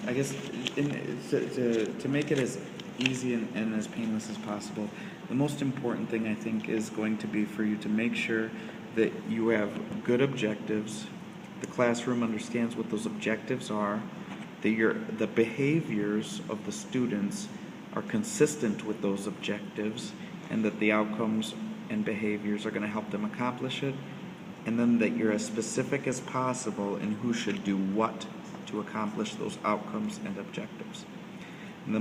I guess to make it as easy and as painless as possible, the most important thing I think is going to be for you to make sure that you have good objectives, the classroom understands what those objectives are, that the behaviors of the students are consistent with those objectives, and that the outcomes and behaviors are going to help them accomplish it, and then that you're as specific as possible in who should do what to accomplish those outcomes and objectives. And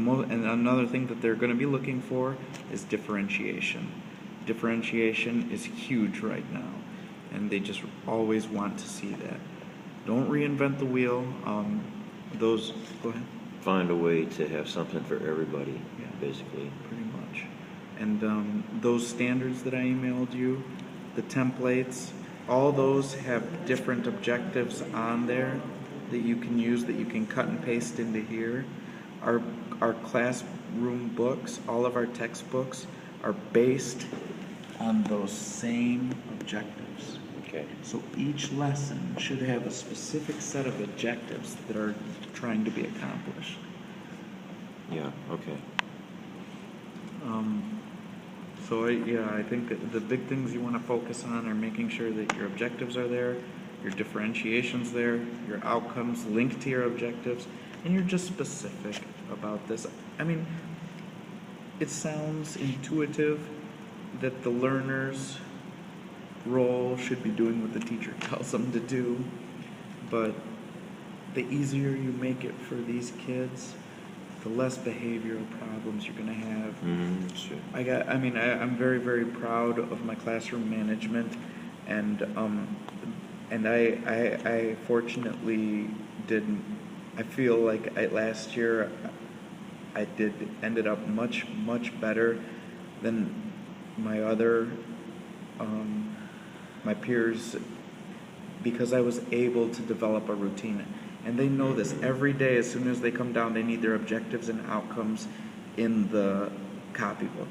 another thing that they're going to be looking for is differentiation. Differentiation is huge right now, and they just always want to see that. Don't reinvent the wheel. Go ahead. Find a way to have something for everybody, Yeah, basically. pretty much. And those standards that I emailed you, the templates, all those have different objectives on there that you can use, that you can cut and paste into here. Our classroom books, all of our textbooks are based on those same objectives. Okay. So each lesson should have a specific set of objectives that are trying to be accomplished. Yeah, okay. I think that the big things you want to focus on are making sure that your objectives are there, your differentiation's there, your outcomes linked to your objectives, and you're just specific about this. I mean, it sounds intuitive that the learner's role should be doing what the teacher tells them to do, but the easier you make it for these kids, the less behavioral problems you're going to have. Sure. I'm very, very proud of my classroom management, and I fortunately didn't. I feel like last year I ended up much better than my other my peers, because I was able to develop a routine. And they know this. Every day, as soon as they come down, they need their objectives and outcomes in the copybook.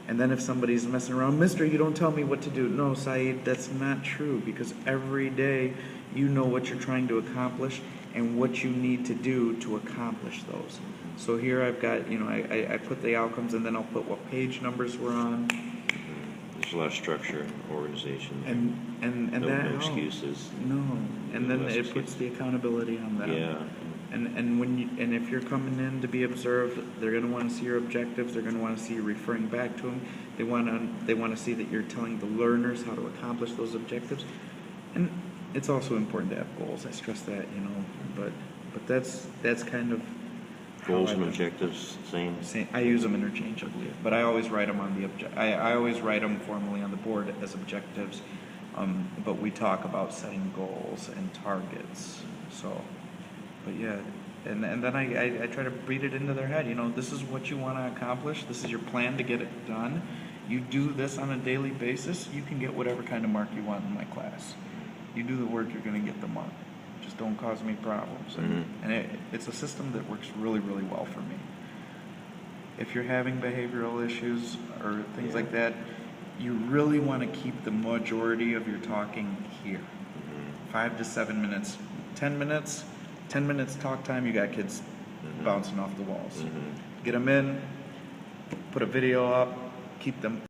And then if somebody's messing around, Mister, you don't tell me what to do. No, Saeed, that's not true, because every day you know what you're trying to accomplish and what you need to do to accomplish those. So here I've got, I put the outcomes, and then I'll put what page numbers we're on. There's a lot of structure and organization. And no that excuses. No. And then Less it puts the accountability on them. Yeah. And if you're coming in to be observed, they're going to want to see your objectives. They're going to want to see you referring back to them. They want to see that you're telling the learners how to accomplish those objectives. And it's also important to have goals. I stress that, but that's kind of Goals and objectives, same. I use them interchangeably, but I always write them on I always write them formally on the board as objectives. But we talk about setting goals and targets. So, but yeah, and then I try to beat it into their head. This is what you want to accomplish. This is your plan to get it done. You do this on a daily basis, you can get whatever kind of mark you want in my class. You do the work, you're going to get the mark. Just don't cause me problems. And it's a system that works really, really well for me. If you're having behavioral issues or things like that, you really want to keep the majority of your talking here. 5 to 7 minutes. 10 minutes talk time, you got kids bouncing off the walls. Get them in, put a video up, keep them